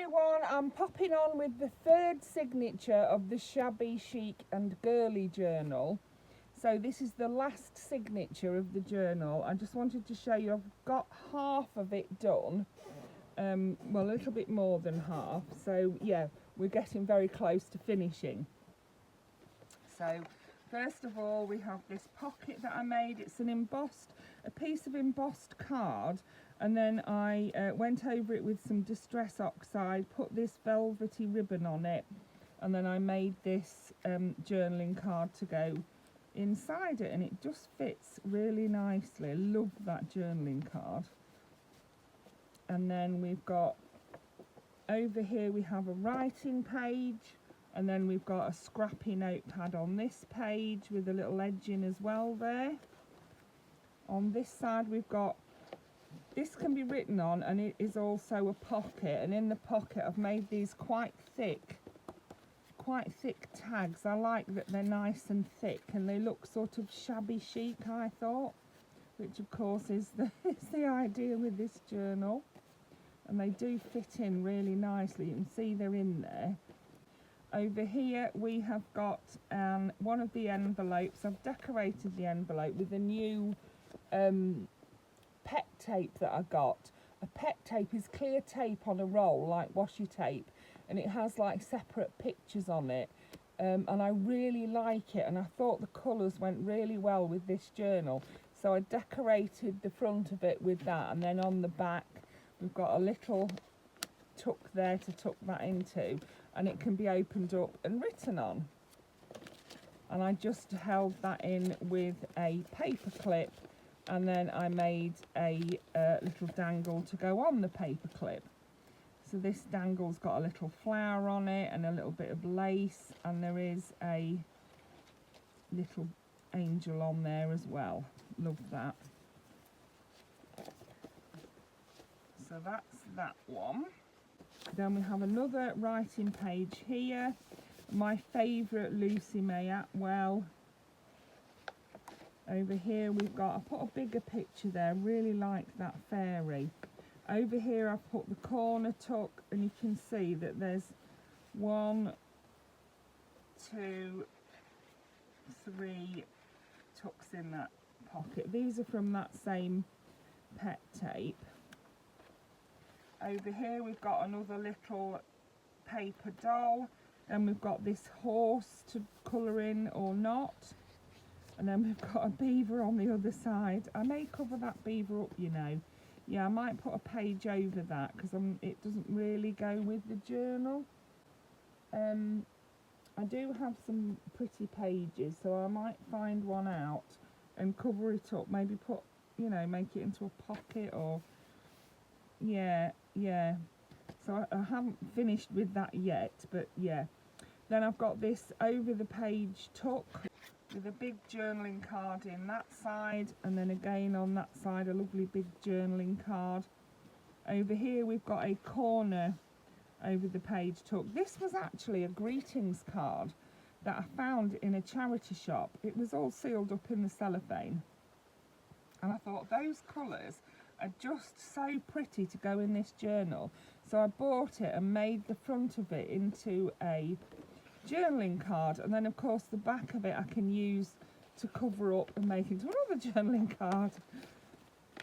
everyone, I'm popping on with the third signature of the Shabby, Chic and Girly journal. So this is the last signature of the journal. I just wanted to show you I've got half of it done. Well, a little bit more than half. So yeah, we're getting very close to finishing. So first of all, we have this pocket that I made. It's a piece of embossed card. And then I went over it with some Distress Oxide, put this velvety ribbon on it, and then I made this journaling card to go inside it, and it just fits really nicely. I love that journaling card. And then we've got, over here we have a writing page, and then we've got a scrappy notepad on this page with a little edging as well there. On this side we've got, this can be written on, and it is also a pocket, and in the pocket I've made these quite thick tags. I like that they're nice and thick, and they look sort of shabby chic, I thought, which of course is the idea with this journal. And they do fit in really nicely. You can see they're in there. Over here we have got one of the envelopes. I've decorated the envelope with a new pet tape that I got. A pet tape is clear tape on a roll, like washi tape, and it has like separate pictures on it, and I really like it, and I thought the colours went really well with this journal, so I decorated the front of it with that, and then on the back we've got a little tuck there to tuck that into, and it can be opened up and written on. And I just held that in with a paper clip, and then I made a little dangle to go on the paper clip. So this dangle's got a little flower on it and a little bit of lace, and there is a little angel on there as well. Love that. So that's that one. Then we have another writing page here. My favourite Lucy May Atwell. Over here we've got, I put a bigger picture there, really like that fairy. Over here I've put the corner tuck, and you can see that there's 1, 2, 3 tucks in that pocket. These are from that same pet tape. Over here we've got another little paper doll, and we've got this horse to colour in or not. And then we've got a beaver on the other side. I may cover that beaver up, you know. Yeah, I might put a page over that because it doesn't really go with the journal. I do have some pretty pages, so I might find one out and cover it up. Maybe put, you know, make it into a pocket or... Yeah. So I haven't finished with that yet, but yeah. Then I've got this over the page tuck with a big journaling card in that side, and then again on that side a lovely big journaling card. Over here we've got a corner over the page tuck. This was actually a greetings card that I found in a charity shop. It was all sealed up in the cellophane, and I thought those colours are just so pretty to go in this journal, so I bought it and made the front of it into a journaling card, and then of course the back of it I can use to cover up and make into another journaling card.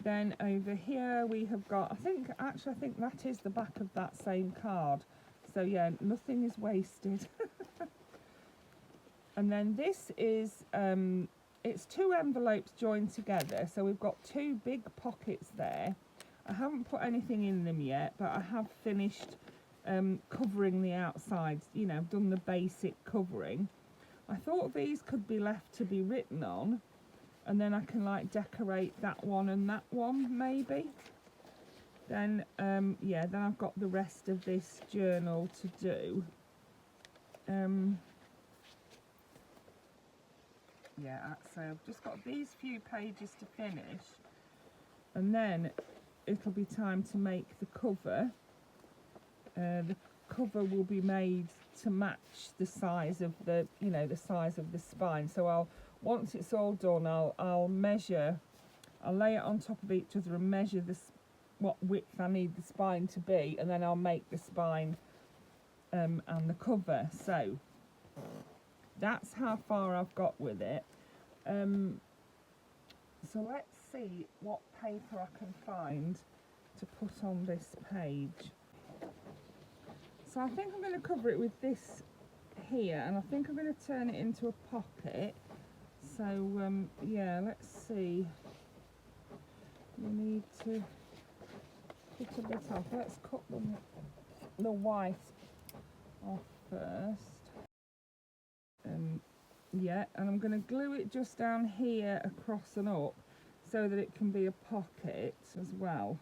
Then over here we have got, I think that is the back of that same card, so yeah, nothing is wasted. And then this is it's 2 envelopes joined together, so we've got 2 big pockets there. I haven't put anything in them yet, but I have finished covering the outsides, you know, done the basic covering. I thought these could be left to be written on, and then I can like decorate that one and that one maybe. Then yeah, then I've got the rest of this journal to do. Yeah, so I've just got these few pages to finish, and then it'll be time to make the cover. The cover will be made to match the size of the, you know, the size of the spine. So once it's all done, I'll measure, I'll lay it on top of each other and measure this what width I need the spine to be, and then I'll make the spine and the cover. So that's how far I've got with it. So let's see what paper I can find to put on this page. So I think I'm going to cover it with this here, and I think I'm going to turn it into a pocket. So yeah, let's see. We need to cut a bit off. Let's cut the white off first. Yeah, and I'm going to glue it just down here across and up so that it can be a pocket as well.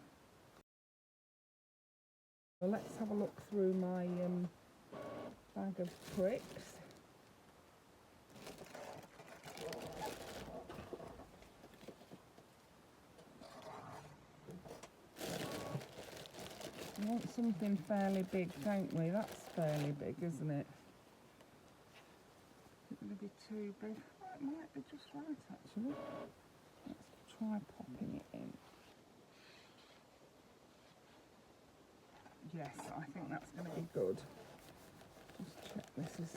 So let's have a look through my bag of tricks. We want something fairly big, don't we? That's fairly big, isn't it? Is it going to be too big? Oh, it might be just right, actually. Let's try popping it in. Yes, I think that's going to be good. Just check this is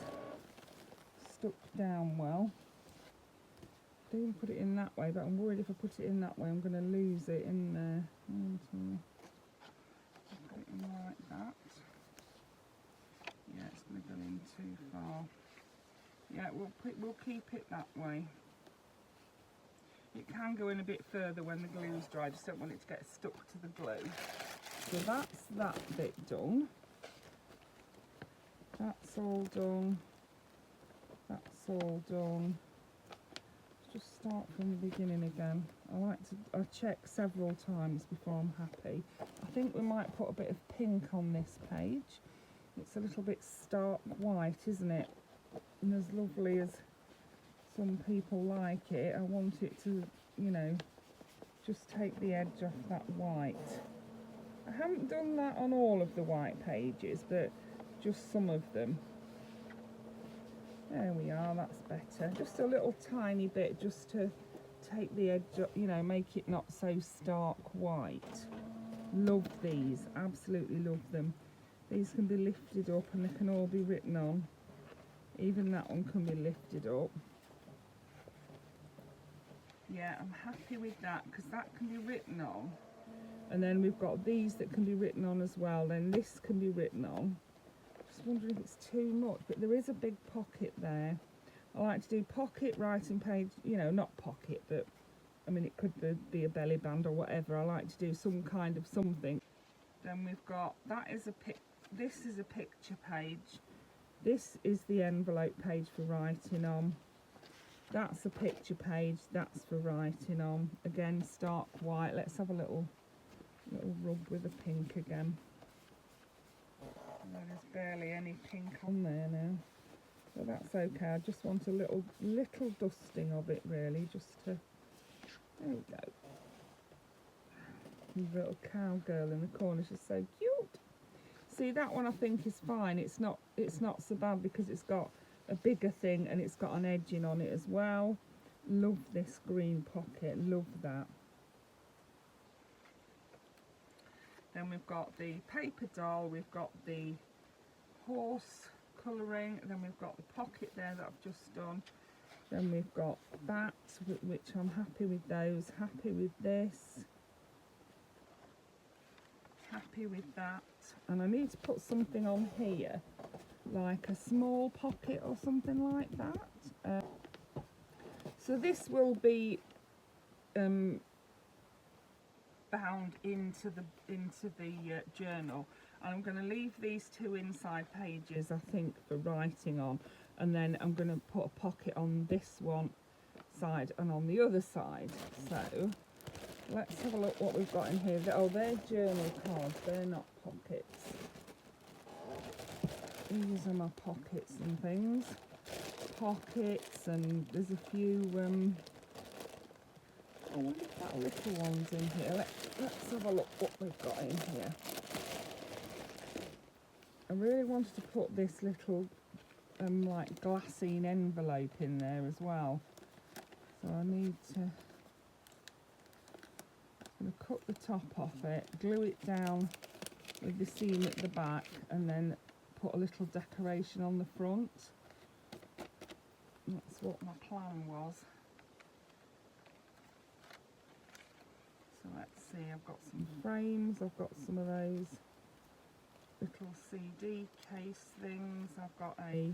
stuck down well. I didn't put it in that way, but I'm worried if I put it in that way I'm going to lose it in there. Put it in like that. Yeah, it's going to go in too far. Yeah, we'll keep it that way. It can go in a bit further when the glue's dry. Just don't want it to get stuck to the glue. So that's that bit done. That's all done. That's all done. Just start from the beginning again. I check several times before I'm happy. I think we might put a bit of pink on this page. It's a little bit stark white, isn't it? And as lovely as some people like it, I want it to, you know, just take the edge off that white. I haven't done that on all of the white pages, but just some of them. There we are, that's better. Just a little tiny bit just to take the edge up, you know, make it not so stark white. Love these, absolutely love them. These can be lifted up and they can all be written on. Even that one can be lifted up. Yeah, I'm happy with that because that can be written on. And then we've got these that can be written on as well. Then this can be written on. Just wondering if it's too much, but there is a big pocket there. I like to do pocket, writing page, you know, not pocket, but I mean it could be a belly band or whatever. I like to do some kind of something. Then we've got, this is a picture page. This is the envelope page for writing on. That's a picture page, that's for writing on. Again, stark white. Let's have a little rub with the pink again. There's barely any pink on there now, so that's okay. I just want a little dusting of it, really, just to. There we go. The little cowgirl in the corner, she's so cute. See, that one I think is fine. It's not so bad because it's got a bigger thing and it's got an edging on it as well. Love this green pocket. Love that. Then we've got the paper doll, we've got the horse colouring, then we've got the pocket there that I've just done. Then we've got that, which I'm happy with those, happy with this, happy with that. And I need to put something on here, like a small pocket or something like that. So this will be bound into the journal, and I'm going to leave these two inside pages I think for writing on, and then I'm going to put a pocket on this one side and on the other side. So let's have a look what we've got in here. Oh, they're journal cards, they're not pockets. These are my pockets and things. Pockets, and there's a few oh, we've got little ones in here. Let's have a look what we've got in here. I really wanted to put this little like glassine envelope in there as well. So I need to I'm going to cut the top off it, glue it down with the seam at the back, and then put a little decoration on the front. That's what my plan was. So let's see, I've got some frames, I've got some of those little CD case things, I've got a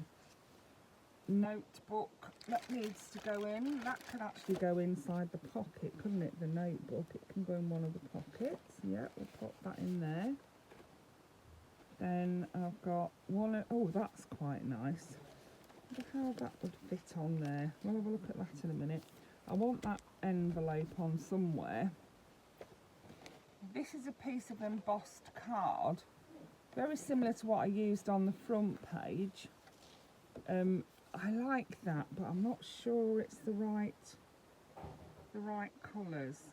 notebook that needs to go in. That could actually go inside the pocket, couldn't it? The notebook, it can go in one of the pockets. Yeah, we'll pop that in there. Then I've got one, oh that's quite nice. I wonder how that would fit on there. We'll have a look at that in a minute. I want that envelope on somewhere. This is a piece of embossed card, very similar to what I used on the front page. I like that, but I'm not sure it's the right colours.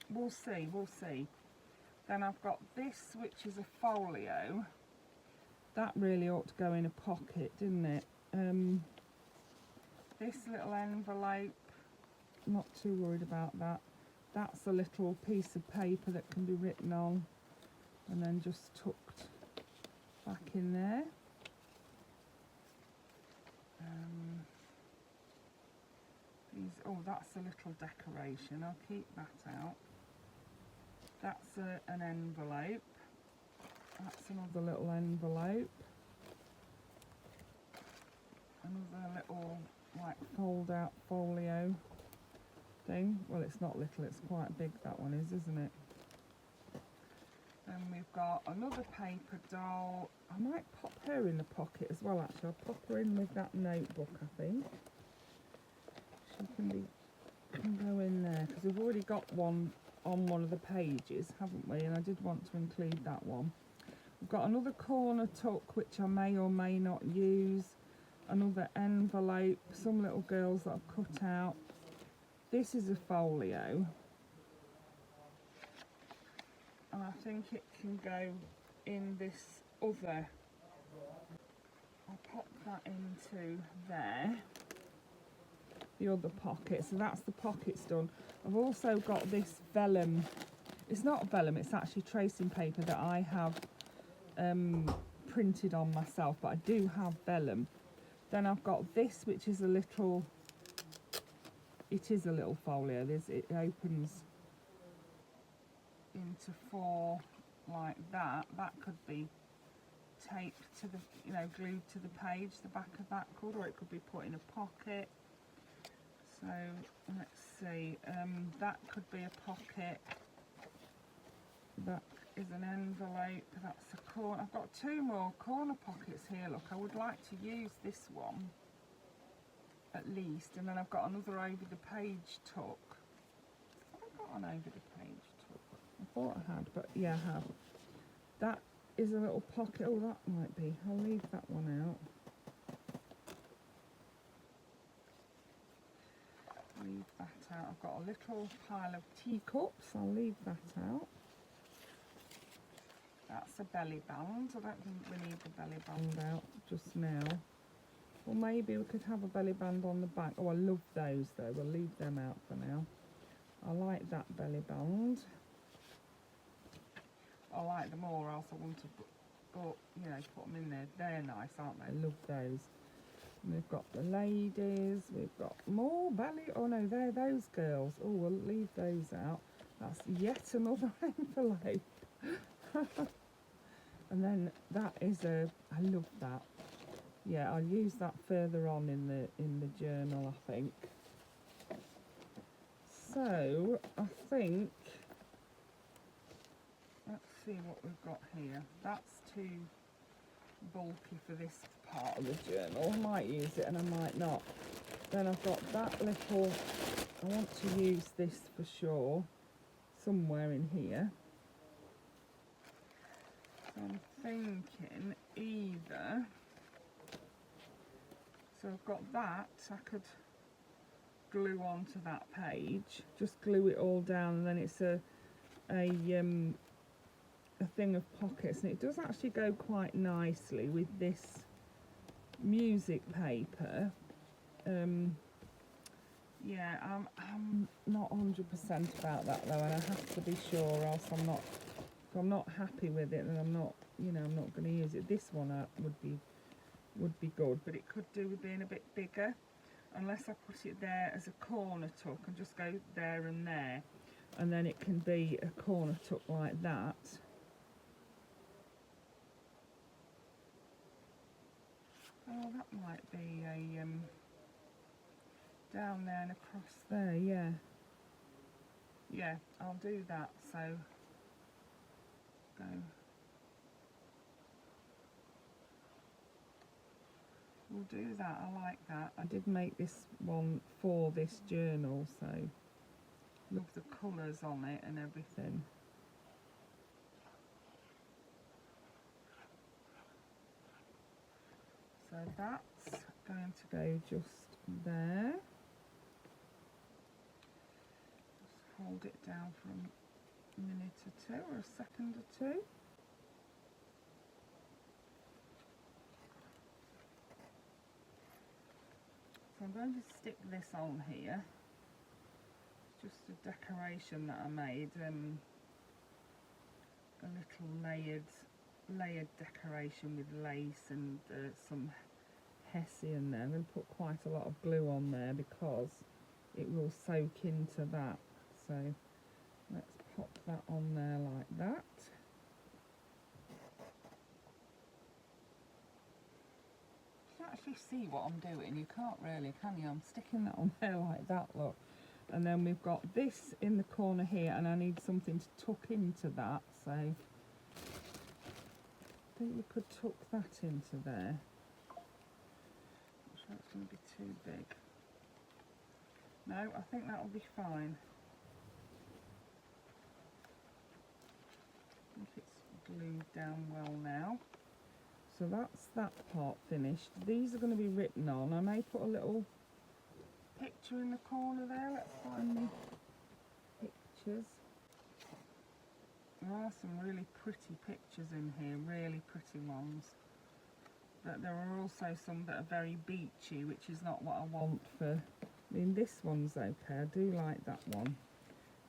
We'll see. Then I've got this, which is a folio. That really ought to go in a pocket, didn't it? This little envelope, not too worried about that. That's a little piece of paper that can be written on and then just tucked back in there. Oh, that's a little decoration. I'll keep that out. That's an envelope. That's another little envelope. Another little like fold out folio thing. Well, it's not little, it's quite big, that one is, isn't it? Then we've got another paper doll. I might pop her in the pocket as well, actually. I'll pop her in with that notebook, I think. She can go in there, because we've already got one on one of the pages, haven't we? And I did want to include that one. We've got another corner tuck, which I may or may not use. Another envelope, some little girls that I've cut out. This is a folio. And I think it can go in this other. I'll pop that into there. The other pocket, so that's the pockets done. I've also got this vellum. It's not vellum, it's actually tracing paper that I have printed on myself, but I do have vellum. Then I've got this, which is a little, it is a little folio. It opens into four like that. That could be taped to the, glued to the page, the back of that could, or it could be put in a pocket. So let's see, that could be a pocket. That is an envelope. That's a corner. I've got two more corner pockets here. Look, I would like to use this one at least, and then I've got another over the page tuck. Have I got an over the page tuck? I thought I had, but yeah, I have. That is a little pocket. Oh, that might be. I'll leave that one out. Leave that out. I've got a little pile of teacups. I'll leave that out. That's a belly band. I don't think we need the belly band out just now. Or maybe we could have a belly band on the back. Oh, I love those though. We'll leave them out for now. I like that belly band. I like them all, or else I want to put them in there. They're nice, aren't they? I love those. And we've got the ladies. We've got more belly. Oh no, they're those girls. Oh, we'll leave those out. That's yet another envelope. And then that is I love that. Yeah, I'll use that further on in the journal, I think. So I think, let's see what we've got here. That's too bulky for this part of the journal. I might use it and I might not. Then I've got that little, I want to use this for sure somewhere in here. So I'm thinking either, so I've got that, I could glue onto that page, just glue it all down, and then it's a thing of pockets, and it does actually go quite nicely with this music paper. Yeah, I'm not 100% about that though, and I have to be sure, or else I'm not. If I'm not happy with it, then I'm not, you know, I'm not going to use it. This one would be good, but it could do with being a bit bigger, unless I put it there as a corner tuck and just go there, and then it can be a corner tuck like that. Oh, that might be a down there and across there, yeah. Yeah, I'll do that, so go. We'll do that, I like that. I did make this one for this journal, so love the colours on it and everything. So that's going to go just there. Just hold it down for a minute or two, or a second or two. So I'm going to stick this on here. It's just a decoration that I made, a little layered decoration with lace and some hessian there. I'm going to put quite a lot of glue on there because it will soak into that. So let's pop that on there like that. You can actually see what I'm doing. You can't really, can you? I'm sticking that on there like that, look. And then we've got this in the corner here, and I need something to tuck into that, so I think we could tuck that into there. I'm sure it's going to be too big. No, I think that will be fine. I think it's glued down well now. So that's that part finished. These are going to be written on. I may put a little picture in the corner there. Let's find the pictures. There are some really pretty pictures in here, really pretty ones. But there are also some that are very beachy, which is not what I want for... I mean, this one's okay. I do like that one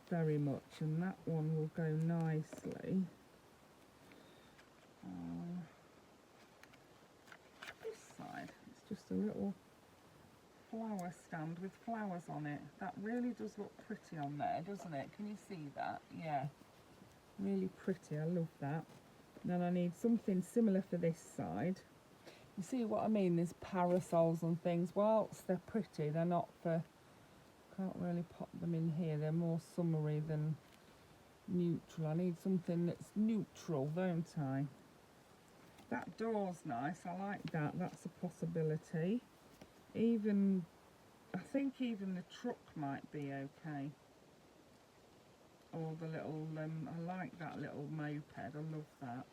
very much, and that one will go nicely. This side, it's just a little flower stand with flowers on it. That really does look pretty on there, doesn't it? Can you see that? Yeah, really pretty. I love that. And then I need something similar for this side. You see what I mean? There's parasols and things. Whilst they're pretty, they're not for... Can't really pop them in here. They're more summery than neutral. I need something that's neutral, don't I? That door's nice. I like that. That's a possibility. Even, I think even the truck might be okay. Or the little, I like that little moped. I love that.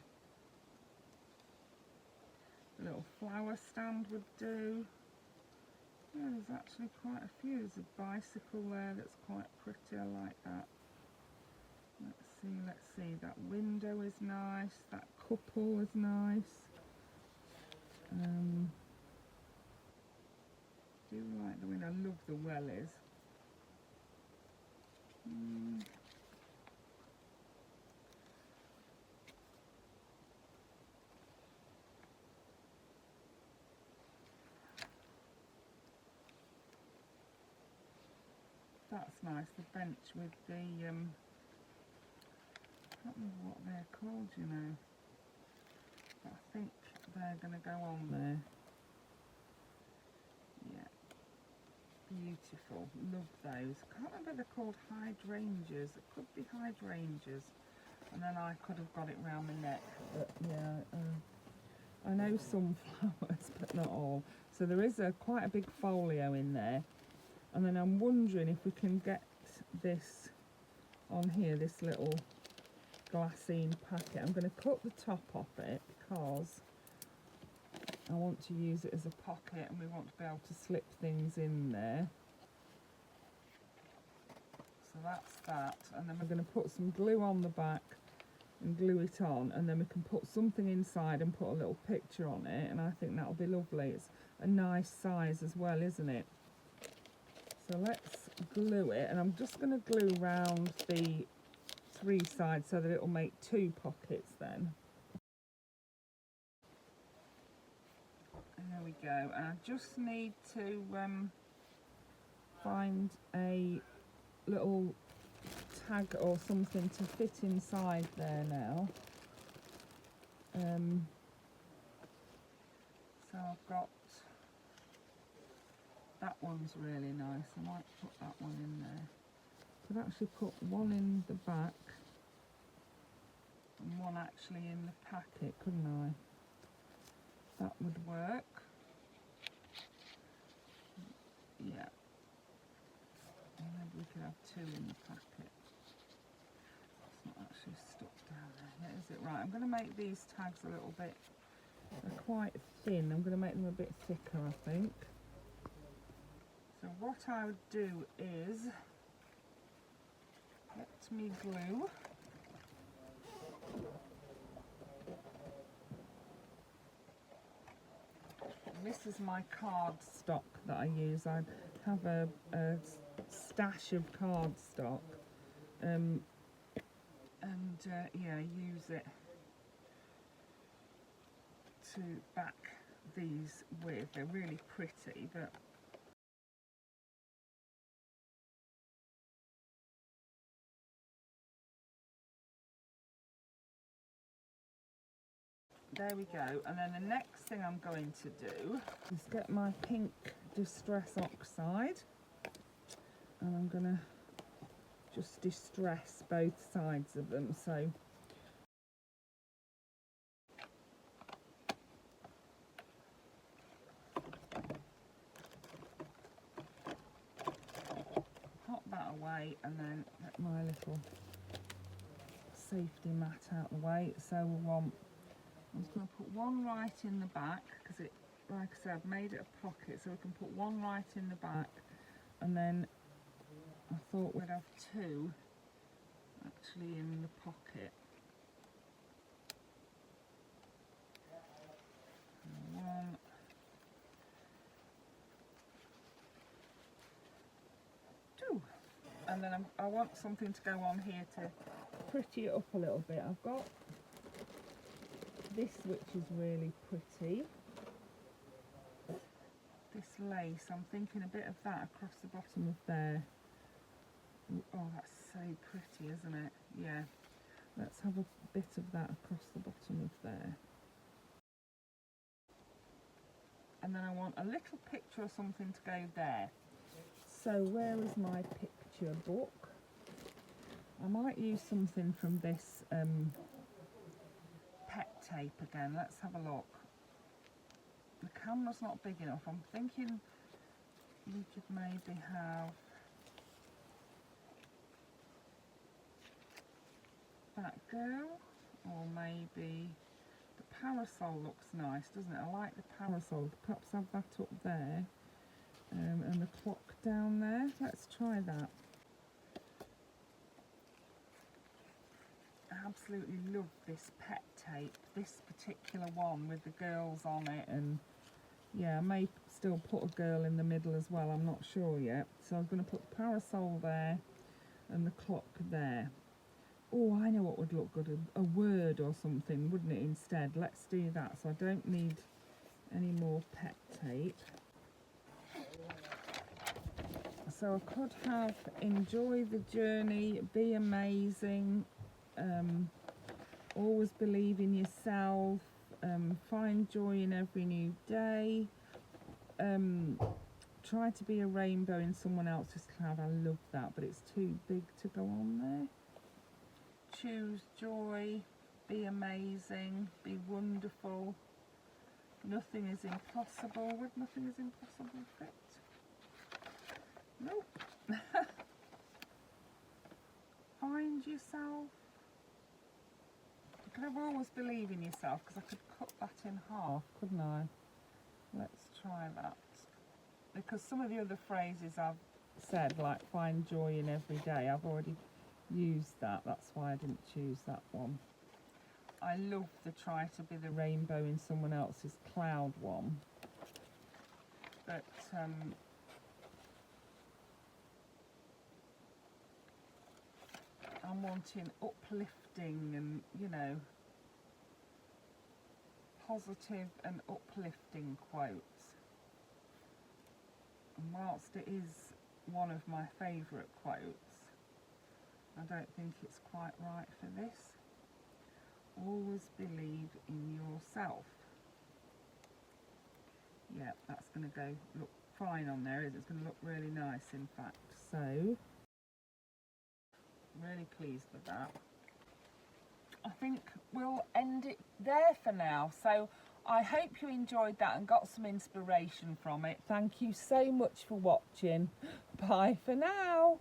The little flower stand would do. Yeah, there's actually quite a few. There's a bicycle there that's quite pretty. I like that. Let's see. That window is nice. That couple is nice. Do like the window. I love the wellies. That's nice. The bench with the I don't know what they're called, you know. But I think they're going to go on there. Yeah. Beautiful. Love those. Can't remember if they're called hydrangeas. It could be hydrangeas. And then I could have got it round my neck. But yeah, I know some flowers, but not all. So there is quite a big folio in there. And then I'm wondering if we can get this on here, this little glassine packet. I'm going to cut the top off it because I want to use it as a pocket, and we want to be able to slip things in there. So that's that. And then we're going to put some glue on the back and glue it on, and then we can put something inside and put a little picture on it, and I think that'll be lovely. It's a nice size as well, isn't it? So let's glue it, and I'm just going to glue round the 3 sides so that it will make 2 pockets then. There we go. And I just need to find a little tag or something to fit inside there now. So I've got, that one's really nice. I might put that one in there. Could actually put one in the back and one actually in the packet, couldn't I? That would work. Yeah. And maybe we could have 2 in the packet. It's not actually stuck down there. Is it right? I'm going to make these tags a little bit, they're quite thin. I'm going to make them a bit thicker, I think. So what I would do is, let me glue. This is my card stock that I use. I have a stash of card stock, yeah, use it to back these with. They're really pretty, but there we go. And then the next thing I'm going to do is get my pink distress oxide, and I'm going to just distress both sides of them. So pop that away, and then get my little safety mat out of the way. So I'm just going to put one right in the back, because it, like I said, I've made it a pocket, so we can put one right in the back, and then I thought we'd have 2 actually in the pocket. And 1, and then I want something to go on here to pretty it up a little bit. I've got this, which is really pretty. This lace, I'm thinking a bit of that across the bottom of there. Oh, that's so pretty, isn't it? Yeah. Let's have a bit of that across the bottom of there. And then I want a little picture or something to go there. So where is my picture book? I might use something from this pet tape again. Let's have a look. The camera's not big enough. I'm thinking we could maybe have that girl, or maybe the parasol looks nice, doesn't it? I like the parasol. Perhaps have that up there, and the clock down there. Let's try that. I absolutely love this pet tape, this particular one with the girls on it, and yeah, I may still put a girl in the middle as well, I'm not sure yet. So I'm going to put the parasol there and the clock there. Oh, I know what would look good, a word or something, wouldn't it, instead? Let's do that, so I don't need any more pet tape. So I could have enjoy the journey, be amazing, always believe in yourself, find joy in every new day, try to be a rainbow in someone else's cloud. I love that, but it's too big to go on there. Choose joy, be amazing, be wonderful, nothing is impossible. Would nothing is impossible fit? Nope. Find yourself. You could have always believe in yourself, because I could cut that in half, couldn't I? Let's try that. Because some of the other phrases I've said, like find joy in every day, I've already used that. That's why I didn't choose that one. I love the try to be the rainbow in someone else's cloud one. But I'm wanting uplifting and, you know, positive and uplifting quotes. And whilst it is one of my favourite quotes, I don't think it's quite right for this. Always believe in yourself. Yeah, that's going to go look fine on there, isn't it? It's going to look really nice, in fact. So, really pleased with that. I think we'll end it there for now. So I hope you enjoyed that and got some inspiration from it. Thank you so much for watching. Bye for now.